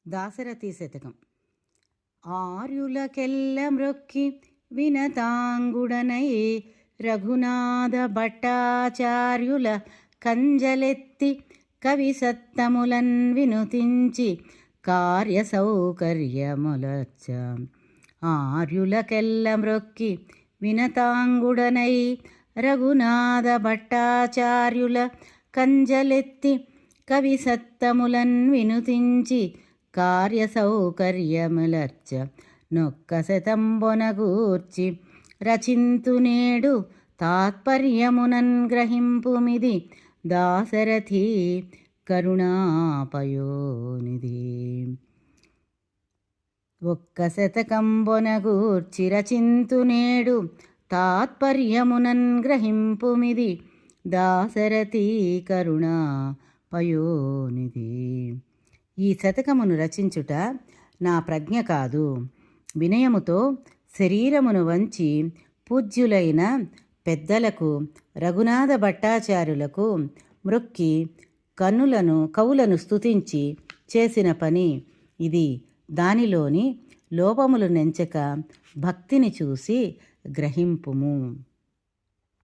దాశరథి శతకం. ఆర్యులకెల్ల మ్రొక్కి వినతాంగుడనై రఘునాథ భట్టాచార్యుల కంజలెత్తి కవి సత్తములన్ వినుతించి కార్య సౌకర్యములచ్చ. ఆర్యులకెల్ల మ్రొక్కి వినతాంగుడనై రఘునాథ భట్టాచార్యుల కంజలెత్తి కవి సత్తములన్ వినుతించి కార్య సౌకర్యములర్చ. నొక్క శతంబొనగూర్చి రచింతు నేడు తాత్పర్యమునన్ గ్రహింపుమిది దాశరథి కరుణాపయోనిధి. ఒక్క శతకంబొనగూర్చి రచింతు నేడు తాత్పర్యమునన్ గ్రహింపుమిది దాశరథి కరుణాపయోనిధి. ఈ శతకమును రచించుట నా ప్రజ్ఞ కాదు. వినయముతో శరీరమును వంచి పూజ్యులైన పెద్దలకు రఘునాథ భట్టాచార్యులకు మ్రొక్కి కవులను స్తుతించి చేసిన పని ఇది. దానిలోని లోపములు నెంచక భక్తిని చూసి గ్రహింపుము.